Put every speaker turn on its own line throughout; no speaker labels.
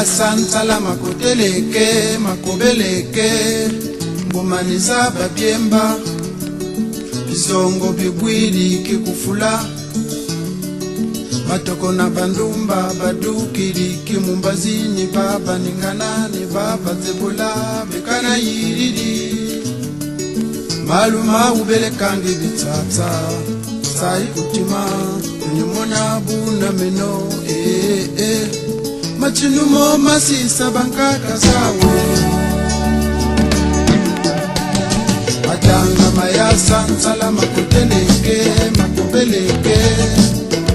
sansala makoteleke makobeleke mbumaniza babyemba bisongo bigwiri kikufula matoko na bandumba badukiri kimumbazini baba ninganani baba zebula bekana yiriri maluma ubelekangi bitata sai kutima nyumona buna meno machinumo masisa bankaka sawe matanga mayasa nsala makuteleke makobeleke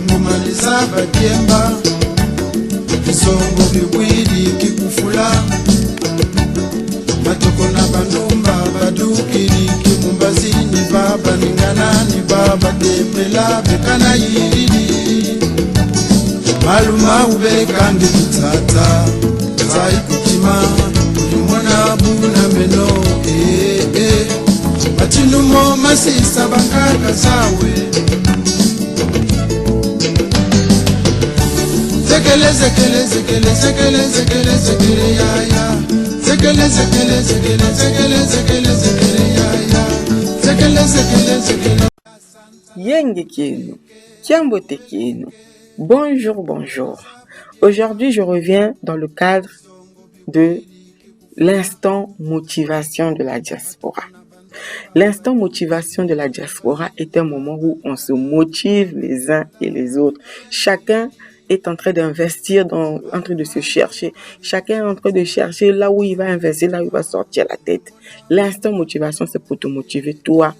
mbumaliza badyemba bisongo bigwiri kikufula matoko na bandumba badukiri kimumbazini baba ninganani baba tembela bekana yiriri maluma ubelekangi bitata zai kutima ulimona buna meno atinumo masisa bankaka zawe zekele zekele zekele zekele zekele zekele yaya zekele zekele zekele zekele zekele zekele yaya zekele zekele zekele
Yenge Kino, Kiambote Kino. Bonjour, bonjour. Aujourd'hui, je reviens dans le cadre de l'instant motivation de la diaspora. L'instant motivation de la diaspora est un moment où on se motive les uns et les autres. Chacun est en train d'investir, en train de se chercher. Chacun est en train de chercher là où il va investir, là où il va sortir la tête. L'instant motivation, c'est pour te motiver, toi,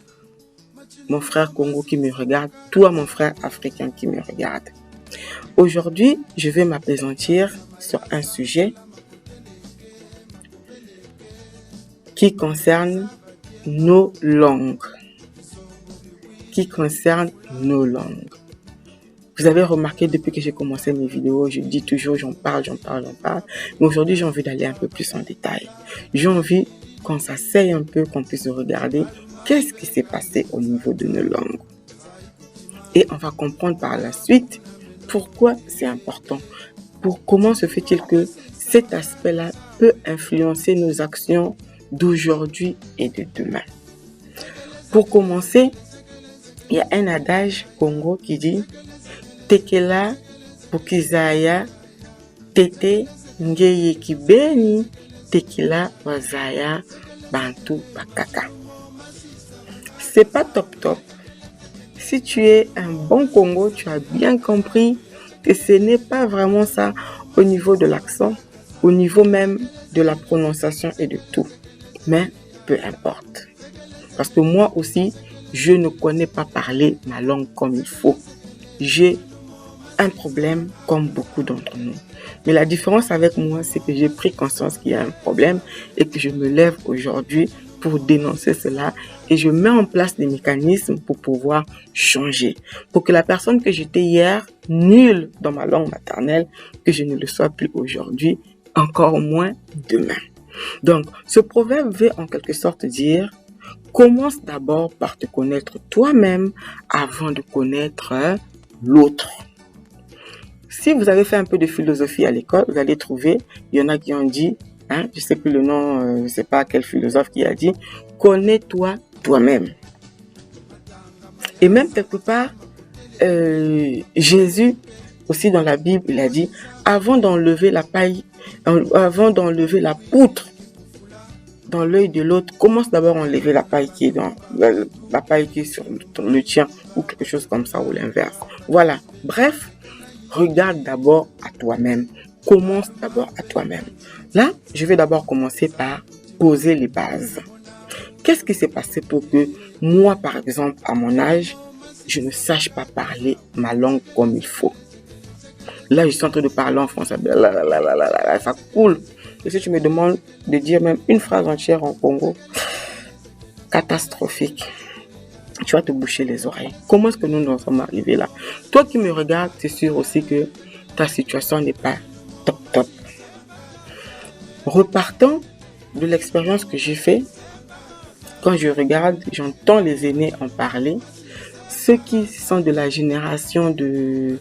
mon frère Congo qui me regarde, toi, mon frère africain qui me regarde. Aujourd'hui, je vais m'appesantir sur un sujet qui concerne nos langues. Vous avez remarqué depuis que j'ai commencé mes vidéos, je dis toujours j'en parle. Mais aujourd'hui, j'ai envie d'aller un peu plus en détail. J'ai envie qu'on s'asseye un peu, qu'on puisse regarder qu'est-ce qui s'est passé au niveau de nos langues. Et on va comprendre par la suite pourquoi c'est important. Comment se fait-il que cet aspect-là peut influencer nos actions d'aujourd'hui et de demain. Pour commencer, il y a un adage Congo qui dit Tekela Bukizaya Tete Ngeye Kibeni Tekela Wazaya Bantu Bakaka. C'est pas top. Si tu es un bon Congo, tu as bien compris que ce n'est pas vraiment ça au niveau de l'accent, au niveau même de la prononciation et de tout. Mais peu importe. Parce que moi aussi, je ne connais pas parler ma langue comme il faut. J'ai un problème comme beaucoup d'entre nous. Mais la différence avec moi, c'est que j'ai pris conscience qu'il y a un problème et que je me lève aujourd'hui pour dénoncer cela et je mets en place des mécanismes pour pouvoir changer. Pour que la personne que j'étais hier, nulle dans ma langue maternelle, que je ne le sois plus aujourd'hui, encore moins demain. Donc, ce proverbe veut en quelque sorte dire commence d'abord par te connaître toi-même avant de connaître l'autre. Si vous avez fait un peu de philosophie à l'école, vous allez trouver, il y en a qui ont dit, je ne sais plus le nom, je ne sais pas quel philosophe qui a dit, connais-toi toi-même. Et même quelque part, Jésus, aussi dans la Bible, il a dit, avant d'enlever la poutre dans l'œil de l'autre, commence d'abord à enlever la paille qui est sur le tien, ou quelque chose comme ça, ou l'inverse. Voilà. Bref, regarde d'abord à toi-même. Commence d'abord à toi-même. Là, je vais d'abord commencer par poser les bases. Qu'est-ce qui s'est passé pour que moi, par exemple, à mon âge, je ne sache pas parler ma langue comme il faut? Là, je suis en train de parler en français. Ça coule. Et si tu me demandes de dire même une phrase entière en Congo, catastrophique. Tu vas te boucher les oreilles. Comment est-ce que nous en sommes arrivés là? Toi qui me regardes, c'est sûr aussi que ta situation n'est pas top. Repartant de l'expérience que j'ai fait, quand je regarde, j'entends les aînés en parler. Ceux qui sont de la génération des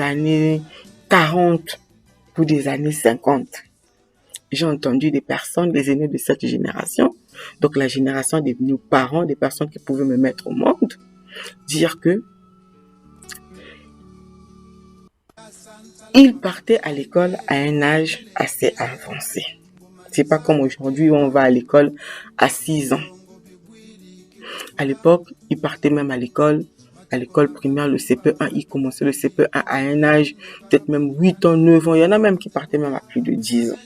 années 40, pour des années 50. J'ai entendu des personnes, des aînés de cette génération, donc la génération de nos parents, des personnes qui pouvaient me mettre au monde, dire que ils partaient à l'école à un âge assez avancé. C'est pas comme aujourd'hui où on va à l'école à 6 ans. À l'époque, ils partaient même à l'école primaire, le CP1, ils commençaient le CP1 à un âge, peut-être même 8 ans, 9 ans. Il y en a même qui partaient même à plus de 10 ans.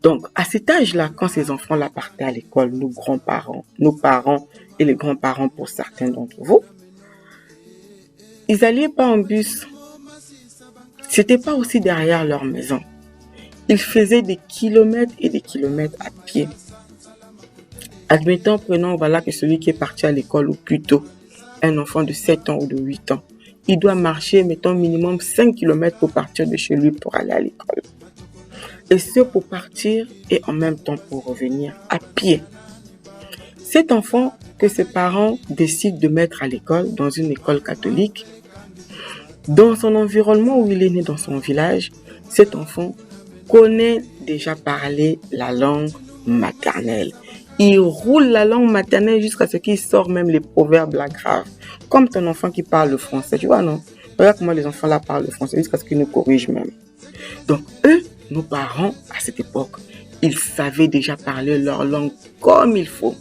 Donc, à cet âge-là, quand ces enfants-là partaient à l'école, nos grands-parents, nos parents et les grands-parents pour certains d'entre vous, ils n'allaient pas en bus. C'était pas aussi derrière leur maison. Ils faisaient des kilomètres et des kilomètres à pied. Admettons, voilà que celui qui est parti à l'école ou plutôt un enfant de 7 ans ou de 8 ans, il doit marcher, mettons, minimum 5 kilomètres pour partir de chez lui pour aller à l'école. Et ce pour partir et en même temps pour revenir à pied. Cet enfant que ses parents décident de mettre à l'école, dans une école catholique, dans son environnement où il est né, dans son village, cet enfant connaît déjà parler la langue maternelle. Il roule la langue maternelle jusqu'à ce qu'il sort même les proverbes là graves. Comme ton enfant qui parle le français, tu vois, non? Regarde comment les enfants là parlent le français jusqu'à ce qu'ils nous corrigent même. Donc, eux, nos parents, à cette époque, ils savaient déjà parler leur langue comme il faut.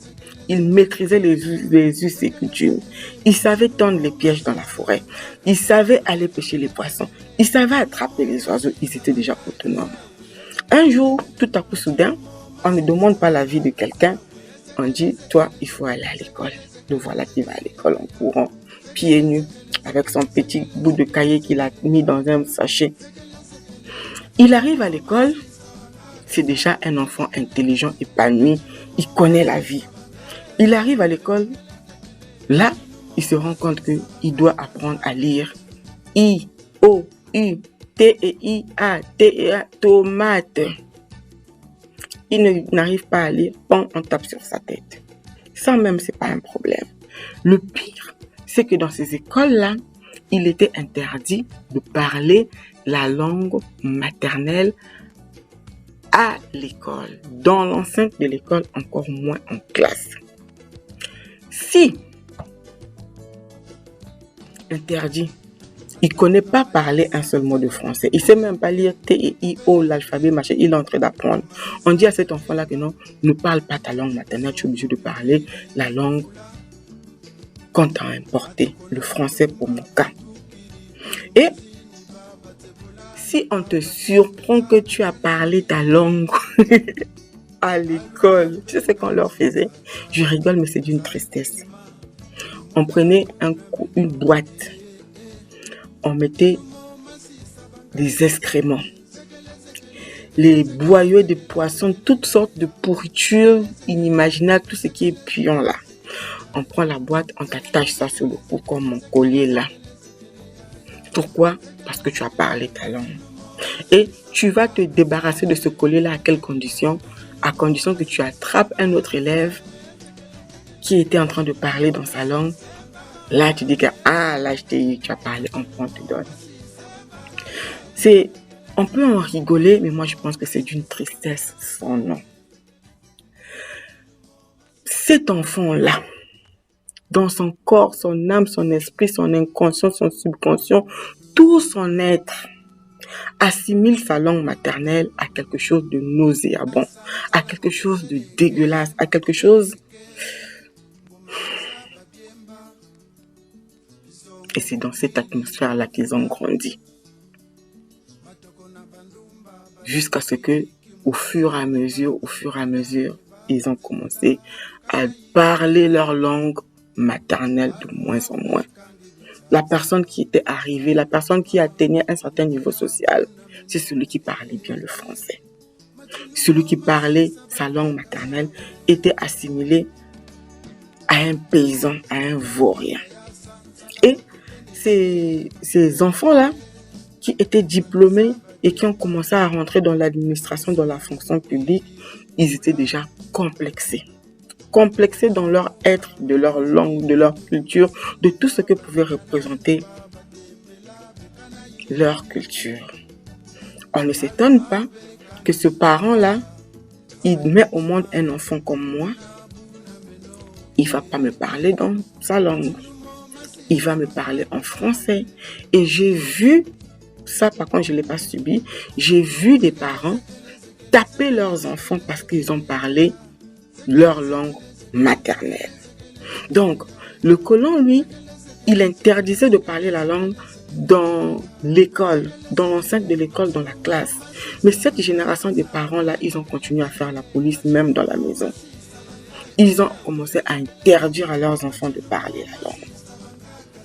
Ils maîtrisaient les us et coutumes. Ils savaient tendre les pièges dans la forêt. Ils savaient aller pêcher les poissons. Ils savaient attraper les oiseaux. Ils étaient déjà autonomes. Un jour, tout à coup soudain, on ne demande pas l'avis de quelqu'un. On dit, toi, il faut aller à l'école. Le voilà qui va à l'école en courant, pieds nus, avec son petit bout de cahier qu'il a mis dans un sachet. Il arrive à l'école, c'est déjà un enfant intelligent, épanoui, il connaît la vie. Il arrive à l'école, là, il se rend compte qu'il doit apprendre à lire I, O, U, T, E, I, A, T, E, A, tomate. Il n'arrive pas à lire, bon, on tape sur sa tête. Ça même, c'est pas un problème. Le pire, c'est que dans ces écoles-là, il était interdit de parler la langue maternelle à l'école. Dans l'enceinte de l'école, encore moins en classe. Si interdit, il ne connaît pas parler un seul mot de français. Il ne sait même pas lire T, E, I, O, l'alphabet, machin. Il est en train d'apprendre. On dit à cet enfant-là que non, ne parle pas ta langue maternelle. Tu es obligé de parler la langue qu'on t'a importée. Le français pour mon cas. Et si on te surprend que tu as parlé ta langue à l'école, tu sais ce qu'on leur faisait? Je rigole, mais c'est d'une tristesse. On prenait une boîte. On mettait des excréments, les boyaux de poissons, toutes sortes de pourritures inimaginables, tout ce qui est puant là. On prend la boîte, on t'attache ça sur le cou comme mon collier là. Pourquoi? Parce que tu as parlé ta langue. Et tu vas te débarrasser de ce collier là à quelles conditions? À condition que tu attrapes un autre élève qui était en train de parler dans sa langue. Là, tu dis que, là, tu as parlé, on te donne. On peut en rigoler, mais moi, je pense que c'est d'une tristesse sans nom. Cet enfant-là, dans son corps, son âme, son esprit, son inconscient, son subconscient, tout son être, assimile sa langue maternelle à quelque chose de nauséabond, à quelque chose de dégueulasse, à quelque chose... Et c'est dans cette atmosphère-là qu'ils ont grandi. Jusqu'à ce que, au fur et à mesure, ils ont commencé à parler leur langue maternelle de moins en moins. La personne qui était arrivée, la personne qui atteignait un certain niveau social, c'est celui qui parlait bien le français. Celui qui parlait sa langue maternelle était assimilé à un paysan, à un vaurien. Et ces enfants-là, qui étaient diplômés et qui ont commencé à rentrer dans l'administration, dans la fonction publique, ils étaient déjà complexés. Complexés dans leur être, de leur langue, de leur culture, de tout ce que pouvait représenter leur culture. on ne s'étonne pas que ce parent-là, il met au monde un enfant comme moi. Il ne va pas me parler dans sa langue. Il va me parler en français. Et j'ai vu, ça par contre je ne l'ai pas subi, j'ai vu des parents taper leurs enfants parce qu'ils ont parlé leur langue maternelle. Donc, le colon, lui, il interdisait de parler la langue dans l'école, dans l'enceinte de l'école, dans la classe. Mais cette génération de parents-là, ils ont continué à faire la police même dans la maison. Ils ont commencé à interdire à leurs enfants de parler la langue.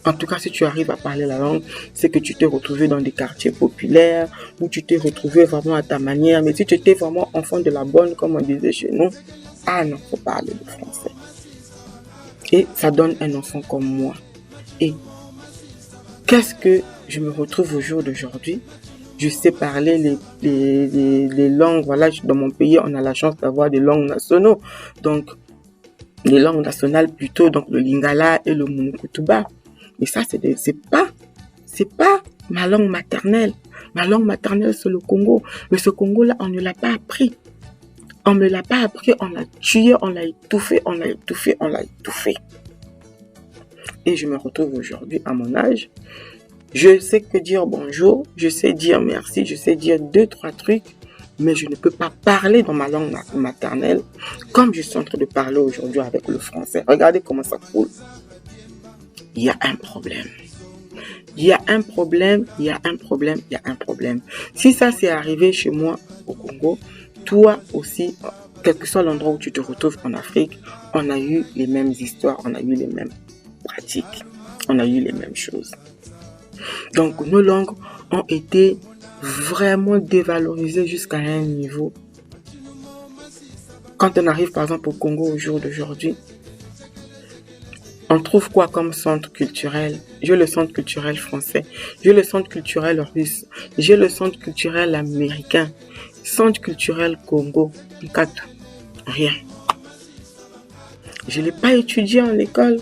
En tout cas, si tu arrives à parler la langue, c'est que tu t'es retrouvé dans des quartiers populaires, où tu t'es retrouvé vraiment à ta manière. Mais si tu étais vraiment enfant de la bonne, comme on disait chez nous, ah non, faut parler le français. Et ça donne un enfant comme moi. Et qu'est-ce que je me retrouve au jour d'aujourd'hui? Je sais parler les langues. Voilà, dans mon pays, on a la chance d'avoir des langues nationales. Donc, les langues nationales plutôt, donc le lingala et le monokutuba. Mais ça, c'est pas ma langue maternelle. Ma langue maternelle, c'est le Congo. Mais ce Congo-là, on ne l'a pas appris. On ne me l'a pas appris, on l'a tué, on l'a étouffé. Et je me retrouve aujourd'hui à mon âge. Je sais que dire bonjour, je sais dire merci, je sais dire 2-3 trucs, mais je ne peux pas parler dans ma langue maternelle comme je suis en train de parler aujourd'hui avec le français. Regardez comment ça coule. Il y a un problème. Si ça s'est arrivé chez moi au Congo, toi aussi, quel que soit l'endroit où tu te retrouves en Afrique, on a eu les mêmes histoires, on a eu les mêmes pratiques, on a eu les mêmes choses. Donc, nos langues ont été vraiment dévalorisées jusqu'à un niveau. Quand on arrive par exemple au Congo au jour d'aujourd'hui, on trouve quoi comme centre culturel? J'ai le centre culturel français, j'ai le centre culturel russe, j'ai le centre culturel américain, centre culturel Congo, rien. Je ne l'ai pas étudié en école,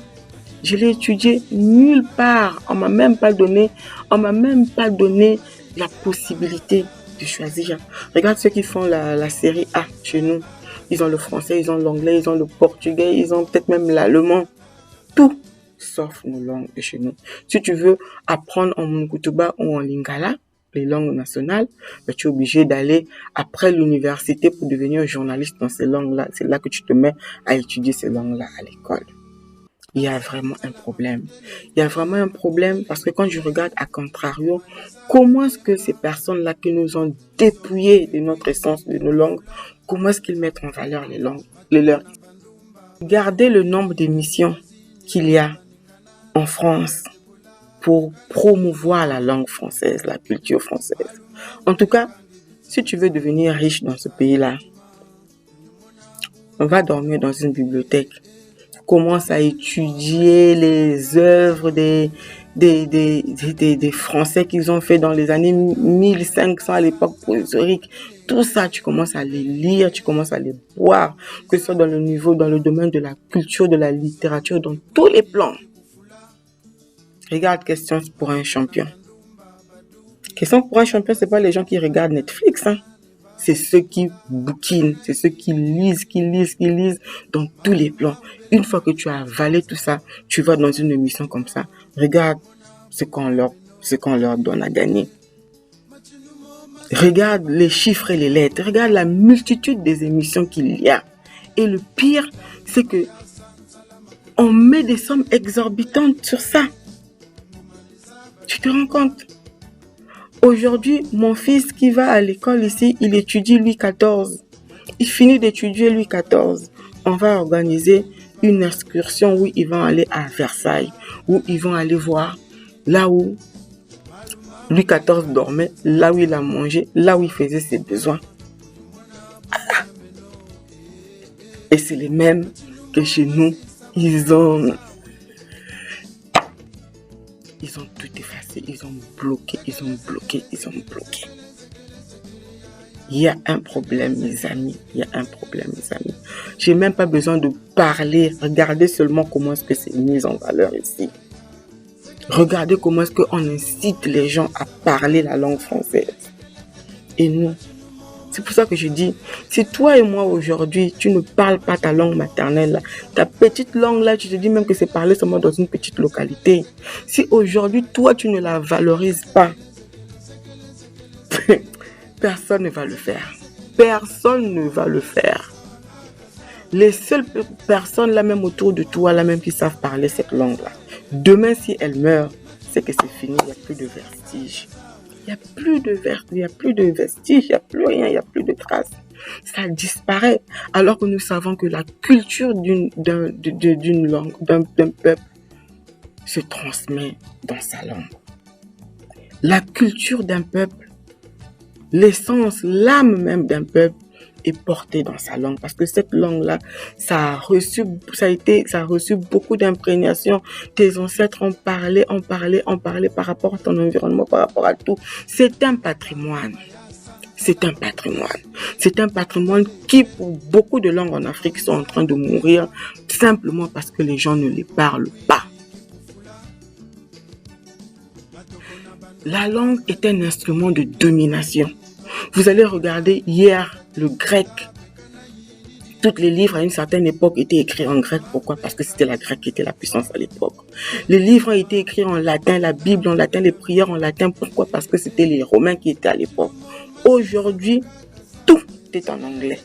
je l'ai étudié nulle part. On m'a même pas donné la possibilité de choisir. Regarde ceux qui font la série A chez nous. Ils ont le français, ils ont l'anglais, ils ont le portugais, ils ont peut-être même l'allemand. Tout sauf nos langues de chez nous. Si tu veux apprendre en monokutuba ou en lingala, les langues nationales, ben, tu es obligé d'aller après l'université pour devenir journaliste dans ces langues-là. C'est là que tu te mets à étudier ces langues-là à l'école. Il y a vraiment un problème. Parce que quand je regarde à contrario, comment est-ce que ces personnes-là qui nous ont dépouillés de notre essence, de nos langues, comment est-ce qu'ils mettent en valeur les langues, les leurs? Regardez le nombre d'émissions qu'il y a en France pour promouvoir la langue française, la culture française. En tout cas, si tu veux devenir riche dans ce pays-là, on va dormir dans une bibliothèque. Commence à étudier les œuvres des Français qu'ils ont fait dans les années 1500 à l'époque historique. Tout ça, tu commences à les lire, tu commences à les voir, que ce soit dans le domaine de la culture, de la littérature, dans tous les plans. Regarde Question pour un champion. Question pour un champion, c'est pas les gens qui regardent Netflix, hein. C'est ceux qui bouquinent, c'est ceux qui lisent dans tous les plans. Une fois que tu as avalé tout ça, tu vas dans une émission comme ça. Regarde ce qu'on leur donne à gagner. Regarde les chiffres et les lettres. Regarde la multitude des émissions qu'il y a. Et le pire, c'est que on met des sommes exorbitantes sur ça. Tu te rends compte? Aujourd'hui, mon fils qui va à l'école ici, il étudie Louis XIV. Il finit d'étudier Louis XIV. On va organiser une excursion où ils vont aller à Versailles, où ils vont aller voir là où Louis XIV dormait, là où il a mangé, là où il faisait ses besoins. Et c'est les mêmes que chez nous, ils ont tout effacé, ils ont bloqué. Il y a un problème, mes amis. J'ai même pas besoin de parler. Regardez seulement comment est-ce que c'est mis en valeur ici. Regardez comment est-ce qu'on incite les gens à parler la langue française. et nous. C'est pour ça que je dis, si toi et moi aujourd'hui, tu ne parles pas ta langue maternelle, là, ta petite langue là, tu te dis même que c'est parlé seulement dans une petite localité. Si aujourd'hui, toi, tu ne la valorises pas, personne ne va le faire. Personne ne va le faire. Les seules personnes là même autour de toi, là même qui savent parler cette langue-là, demain si elles meurent, c'est que c'est fini, il n'y a plus de vestiges. Il n'y a plus de vestiges, il n'y a plus rien, il n'y a plus de traces. Ça disparaît. Alors que nous savons que la culture d'une langue, d'un peuple, se transmet dans sa langue. La culture d'un peuple, l'essence, l'âme même d'un peuple est portée dans sa langue. Parce que cette langue-là, ça a reçu beaucoup d'imprégnation. Tes ancêtres ont parlé par rapport à ton environnement, par rapport à tout. C'est un patrimoine. C'est un patrimoine. C'est un patrimoine qui, pour beaucoup de langues en Afrique, sont en train de mourir simplement parce que les gens ne les parlent pas. La langue est un instrument de domination. Vous allez regarder hier le grec. Tous les livres à une certaine époque étaient écrits en grec. Pourquoi? Parce que c'était la grecque qui était la puissance à l'époque. Les livres ont été écrits en latin, la Bible en latin, les prières en latin. Pourquoi? Parce que c'était les Romains qui étaient à l'époque. Aujourd'hui, tout est en anglais.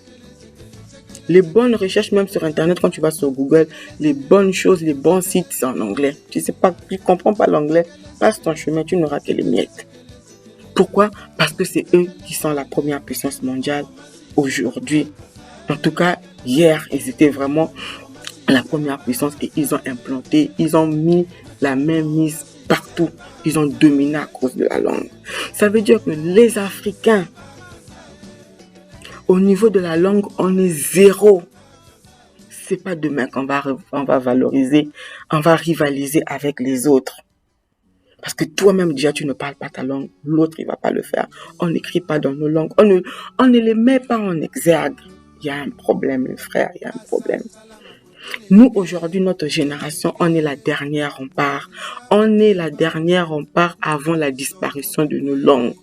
Les bonnes recherches, même sur Internet, quand tu vas sur Google, les bonnes choses, les bons sites, c'est en anglais. Tu sais pas, tu comprends pas l'anglais, passe ton chemin, tu n'auras que les miettes. Pourquoi? Parce que c'est eux qui sont la première puissance mondiale aujourd'hui. En tout cas, hier, ils étaient vraiment la première puissance et ils ont implanté, ils ont mis la main mise partout. Ils ont dominé à cause de la langue. Ça veut dire que les Africains, au niveau de la langue, on est zéro. C'est pas demain qu'on va valoriser, on va rivaliser avec les autres. Parce que toi-même, déjà, tu ne parles pas ta langue. L'autre, il va pas le faire. On n'écrit pas dans nos langues. On ne les met pas en exergue. Il y a un problème, mes frères, il y a un problème. Nous, aujourd'hui, notre génération, on est la dernière rempart. On est la dernière rempart avant la disparition de nos langues.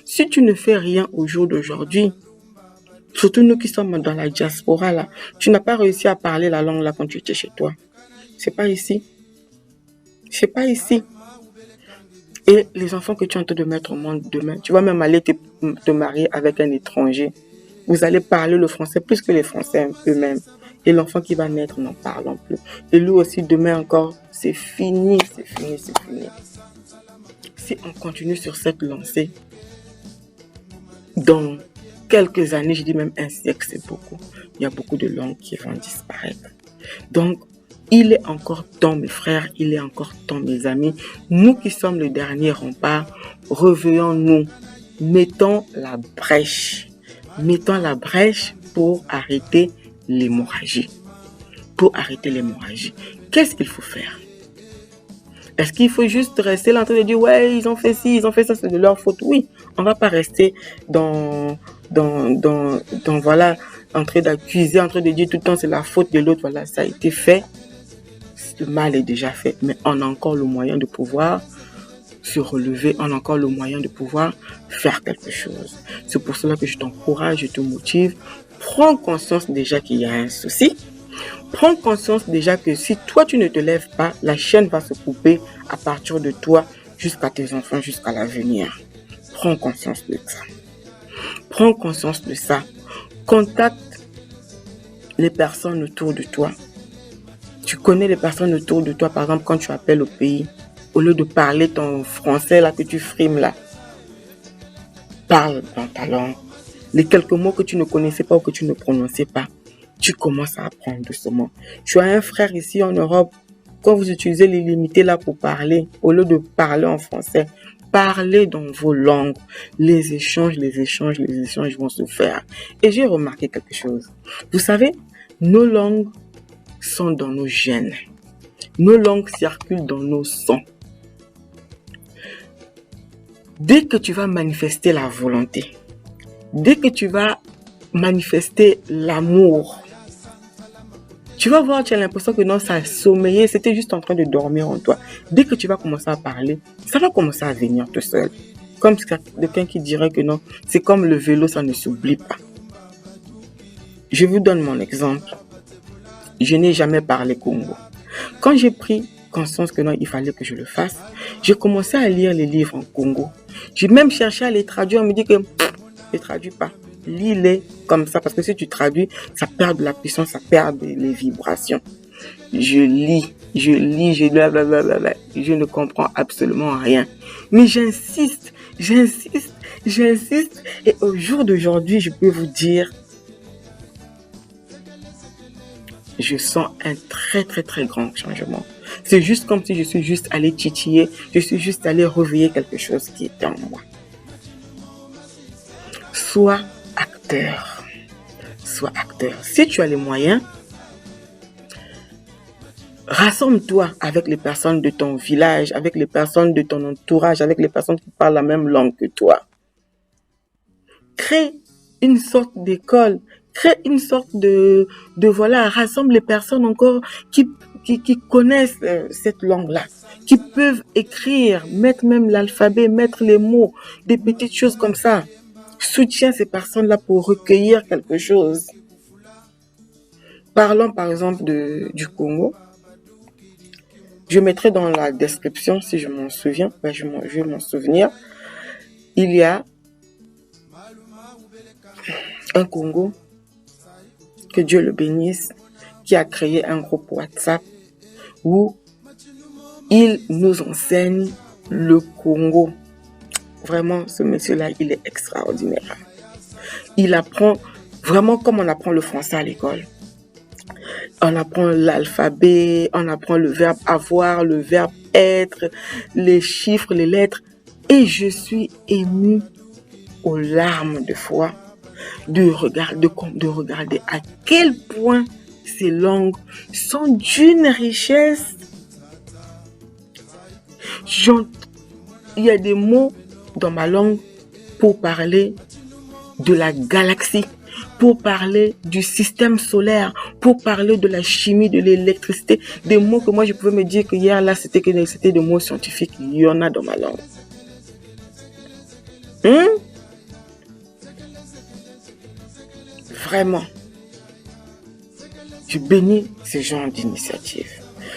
Si tu ne fais rien au jour d'aujourd'hui, surtout nous qui sommes dans la diaspora, là, tu n'as pas réussi à parler la langue là quand tu étais chez toi. C'est pas ici. C'est pas ici. Et les enfants que tu es en train de mettre au monde demain, tu vas même aller te marier avec un étranger. Vous allez parler le français plus que les Français eux-mêmes. Et l'enfant qui va naître n'en parle plus. Et lui aussi, demain encore, c'est fini, c'est fini, c'est fini. Si on continue sur cette lancée, dans quelques années, je dis même un siècle, c'est beaucoup. Il y a beaucoup de langues qui vont disparaître. Donc, il est encore temps, mes frères, il est encore temps, mes amis. Nous qui sommes le dernier rempart, réveillons-nous. Mettons la brèche. Mettons la brèche pour arrêter l'hémorragie. Pour arrêter l'hémorragie. Qu'est-ce qu'il faut faire? Est-ce qu'il faut juste rester là en train de dire ouais, ils ont fait ci, ils ont fait ça, c'est de leur faute? Oui, on va pas rester dans voilà, en train d'accuser, en train de dire tout le temps c'est la faute de l'autre. Voilà, ça a été fait. Le mal est déjà fait, mais on a encore le moyen de pouvoir se relever, on a encore le moyen de pouvoir faire quelque chose. C'est pour cela que je t'encourage, je te motive. Prends conscience déjà qu'il y a un souci. Prends conscience déjà que si toi tu ne te lèves pas, la chaîne va se couper à partir de toi jusqu'à tes enfants, jusqu'à l'avenir. Prends conscience de ça. Prends conscience de ça. Contacte les personnes autour de toi. Tu connais les personnes autour de toi, par exemple, quand tu appelles au pays, au lieu de parler ton français là que tu frimes là, parle dans ta langue. Les quelques mots que tu ne connaissais pas ou que tu ne prononçais pas, tu commences à apprendre doucement. Tu as un frère ici en Europe, quand vous utilisez les limités là pour parler, au lieu de parler en français, parlez dans vos langues. Les échanges vont se faire. Et j'ai remarqué quelque chose. Vous savez, nos langues sont dans nos gènes. Nos langues circulent dans nos sangs. Dès que tu vas manifester la volonté, dès que tu vas manifester l'amour, tu vas voir, tu as l'impression que non, ça a sommeillé, c'était juste en train de dormir en toi. Dès que tu vas commencer à parler, ça va commencer à venir tout seul. Comme quelqu'un qui dirait que non, c'est comme le vélo, ça ne s'oublie pas. Je vous donne mon exemple. Je n'ai jamais parlé Congo. Quand j'ai pris conscience que non, il fallait que je le fasse, j'ai commencé à lire les livres en Congo. J'ai même cherché à les traduire. On me dit que ne traduis pas. Lis-les comme ça, parce que si tu traduis, ça perd de la puissance, ça perd les vibrations. Je lis, blablabla. Je ne comprends absolument rien. Mais j'insiste. Et au jour d'aujourd'hui, je peux vous dire, je sens un très grand changement. C'est juste comme si je suis juste allée titiller, je suis juste allée réveiller quelque chose qui était en moi. Sois acteur. Si tu as les moyens, rassemble-toi avec les personnes de ton village, avec les personnes de ton entourage, avec les personnes qui parlent la même langue que toi. Crée une sorte d'école, crée une sorte de rassemble les personnes encore qui connaissent cette langue-là, qui peuvent écrire, mettre même l'alphabet, mettre les mots, des petites choses comme ça. Soutiens ces personnes-là pour recueillir quelque chose. Parlons par exemple du Congo. Je mettrai dans la description, si je m'en souviens, je vais m'en souvenir. Il y a un Congo, que Dieu le bénisse, qui a créé un groupe WhatsApp où il nous enseigne le Congo. Vraiment, ce monsieur-là, il est extraordinaire. Il apprend vraiment comme on apprend le français à l'école. On apprend l'alphabet, on apprend le verbe avoir, le verbe être, les chiffres, les lettres. Et je suis émue aux larmes de foi de regarder à quel point ces langues sont d'une richesse. Il y a des mots dans ma langue pour parler de la galaxie, pour parler du système solaire, pour parler de la chimie, de l'électricité, des mots que moi je pouvais me dire que hier là c'était des mots scientifiques. Il y en a dans ma langue. Vraiment, je bénis ce genre d'initiative.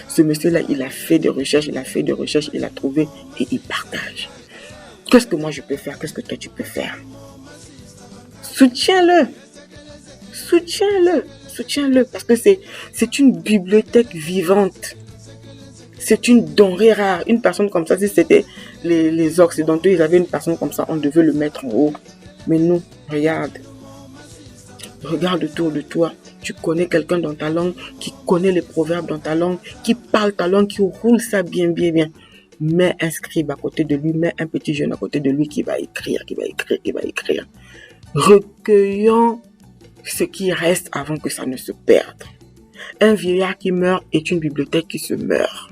Ce monsieur-là, il a fait des recherches, il a trouvé et il partage. Qu'est-ce que moi je peux faire? Qu'est-ce que toi tu peux faire? Soutiens-le, parce que c'est une bibliothèque vivante. C'est une denrée rare. Une personne comme ça, si c'était les Occidentaux, ils avaient une personne comme ça, on devait le mettre en haut. Mais nous, regarde autour de toi. Tu connais quelqu'un dans ta langue, qui connaît les proverbes dans ta langue, qui parle ta langue, qui roule ça bien. Mets un scribe à côté de lui, mets un petit jeune à côté de lui qui va écrire. Recueillons ce qui reste avant que ça ne se perde. Un vieillard qui meurt est une bibliothèque qui se meurt.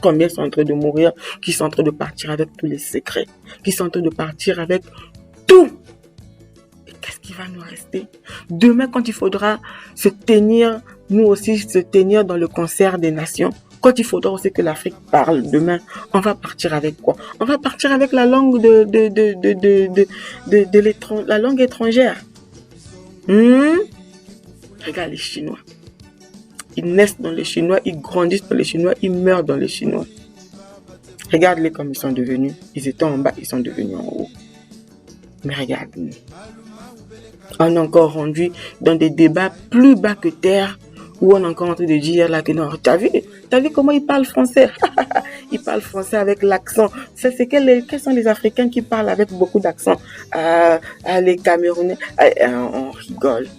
Combien sont en train de mourir, qui sont en train de partir avec tous les secrets, qui sont en train de partir avec tout. Et qu'est-ce qui va nous rester? Demain, quand il faudra nous aussi se tenir dans le concert des nations, quand il faudra aussi que l'Afrique parle demain, on va partir avec quoi? On va partir avec la langue la langue étrangère. Regarde les Chinois. Ils naissent dans les Chinois, ils grandissent dans les Chinois, ils meurent dans les Chinois. Regarde-les comme ils sont devenus. Ils étaient en bas, ils sont devenus en haut. Mais regarde-nous. On est encore rendu dans des débats plus bas que terre, où on est encore en train de dire là que non, t'as vu comment ils parlent français? Ils parlent français avec l'accent. Quels sont les Africains qui parlent avec beaucoup d'accent? Les Camerounais. On rigole.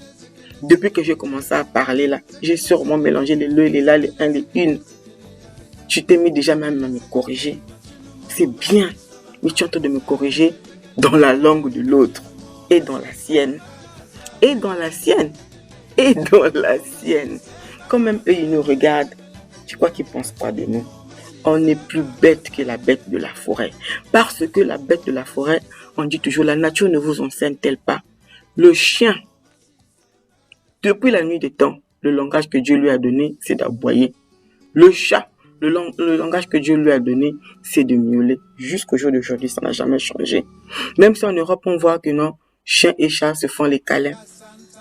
Depuis que j'ai commencé à parler là, j'ai sûrement mélangé les le, les la, les un, les une. Tu t'es mis déjà même à me corriger. C'est bien, mais tu es en train de me corriger dans la langue de l'autre. Et dans la sienne. Quand même eux, ils nous regardent. Tu crois qu'ils pensent quoi de nous? On est plus bête que la bête de la forêt. Parce que la bête de la forêt, on dit toujours, la nature ne vous enseigne-t-elle pas? Le chien, depuis la nuit des temps, le langage que Dieu lui a donné, c'est d'aboyer. Le chat, Le langage que Dieu lui a donné, c'est de miauler. Jusqu'au jour d'aujourd'hui, ça n'a jamais changé. Même si en Europe, on voit que non, chien et chat se font les câlins.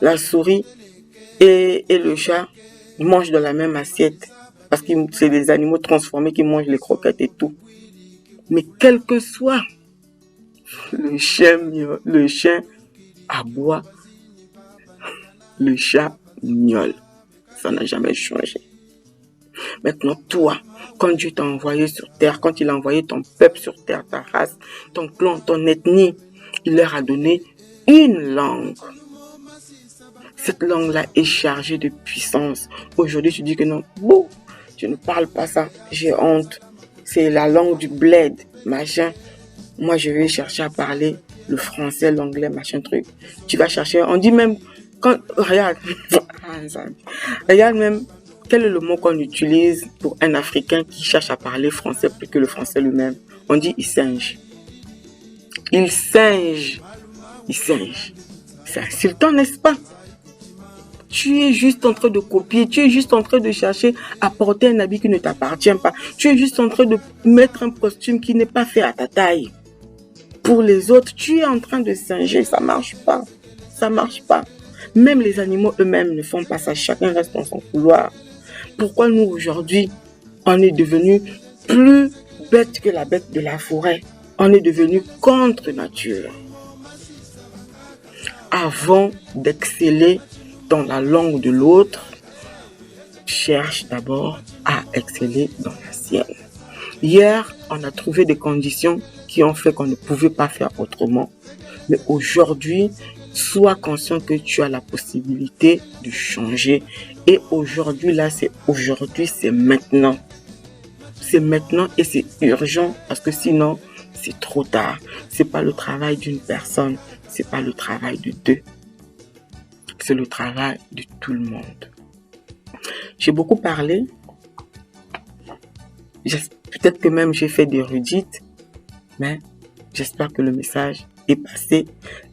La souris et le chat mangent dans la même assiette. Parce que c'est des animaux transformés qui mangent les croquettes et tout. Mais quel que soit le chien aboie, le chat miaule. Ça n'a jamais changé. Maintenant, toi, quand Dieu t'a envoyé sur terre, quand il a envoyé ton peuple sur terre, ta race, ton clan, ton ethnie, il leur a donné une langue. Cette langue-là est chargée de puissance. Aujourd'hui, tu dis que non, bon, je ne parle pas ça, j'ai honte. C'est la langue du bled, machin. Moi, je vais chercher à parler le français, l'anglais, machin truc. Tu vas chercher, on dit même, regarde même, quel est le mot qu'on utilise pour un Africain qui cherche à parler français plus que le français lui-même? On dit il singe. Il singe. Il singe. C'est insultant, n'est-ce pas? Tu es juste en train de copier, tu es juste en train de chercher à porter un habit qui ne t'appartient pas. Tu es juste en train de mettre un costume qui n'est pas fait à ta taille. Pour les autres, tu es en train de singer, ça marche pas. Ça marche pas. Même les animaux eux-mêmes ne font pas ça, chacun reste dans son couloir. Pourquoi nous aujourd'hui, on est devenu plus bête que la bête de la forêt? On est devenu contre nature. Avant d'exceller dans la langue de l'autre, cherche d'abord à exceller dans la sienne. Hier, on a trouvé des conditions qui ont fait qu'on ne pouvait pas faire autrement. Mais aujourd'hui, sois conscient que tu as la possibilité de changer. Et aujourd'hui, c'est maintenant. C'est maintenant et c'est urgent parce que sinon, c'est trop tard. C'est pas le travail d'une personne, c'est pas le travail de deux. C'est le travail de tout le monde. J'ai beaucoup parlé. Peut-être que même j'ai fait des redites, mais j'espère que le message est passé.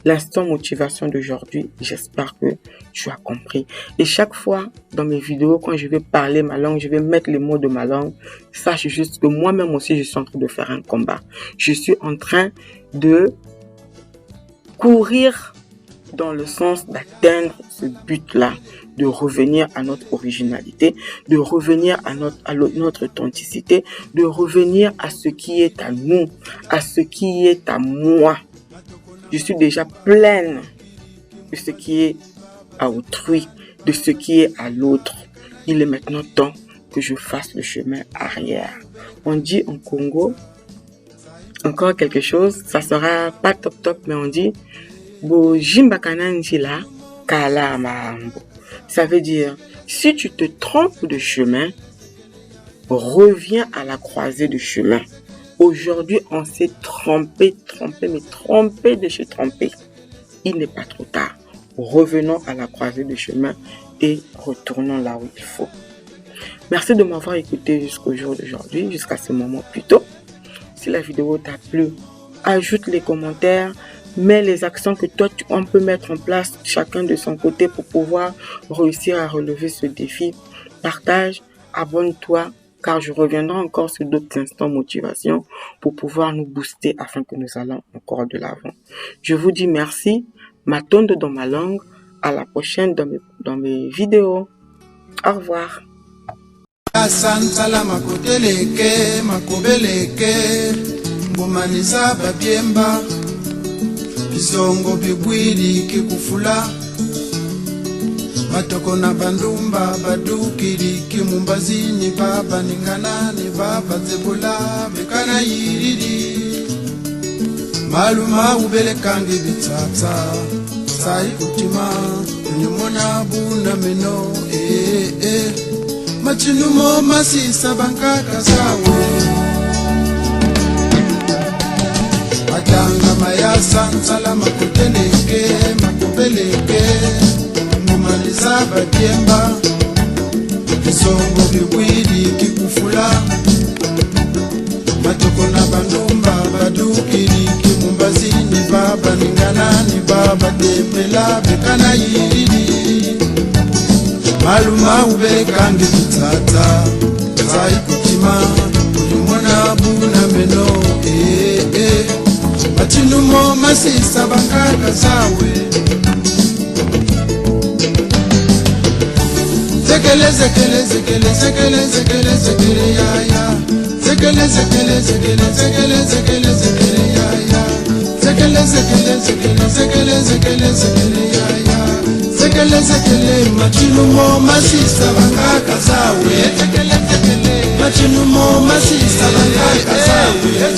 L'instant motivation d'aujourd'hui, j'espère que tu as compris. Et chaque fois dans mes vidéos, quand je vais parler ma langue, je vais mettre les mots de ma langue, sache juste que moi-même aussi, je suis en train de faire un combat. Je suis en train de courir dans le sens d'atteindre ce but-là, de revenir à notre originalité, de revenir à notre authenticité, de revenir à ce qui est à nous, à ce qui est à moi. Je suis déjà pleine de ce qui est à autrui, de ce qui est à l'autre. Il est maintenant temps que je fasse le chemin arrière. On dit en Congo, encore quelque chose, ça sera pas top, mais on dit ça veut dire, si tu te trompes de chemin, reviens à la croisée de chemin. Aujourd'hui, on s'est trompé de chez trompé. Il n'est pas trop tard. Revenons à la croisée de chemin et retournons là où il faut. Merci de m'avoir écouté jusqu'au jour d'aujourd'hui, jusqu'à ce moment plus tôt. Si la vidéo t'a plu, ajoute les commentaires, mets les actions que toi, on peut mettre en place chacun de son côté pour pouvoir réussir à relever ce défi. Partage, abonne-toi, car je reviendrai encore sur d'autres instants motivation pour pouvoir nous booster afin que nous allons encore de l'avant. Je vous dis merci, Matonde dans ma langue, à la prochaine dans mes vidéos. Au revoir.
Bisongo bigwiri kikufula batoko na bandumba badukiri kimumbazini baba ninganani baba zebula bekana yiriri maluma ubelekange bitata sai kutima nyumona buna meno machinumo masisa bankaka sawe Matanga mayasa nsala makuteleke makubeleke Mumaliza badiemba Kisongo bigwiri kikufula Matoko na bandumba badukiri kimumbazini baba ninganani baba tepela bekana yiriri Maluma ubekange tutata Zai kuti nsima mwana buna meno batinumo masisa bakaka zawe zekele zekele zekele zekele zekele zekele ya ya zekele zekele zekele zekele zekele zekele ya ya zekele zekele zekele zekele zekele zekele ya ya zekele zekele machinumo masisa bakaka zawe zekele zekele machinumo masisa bakaka zawe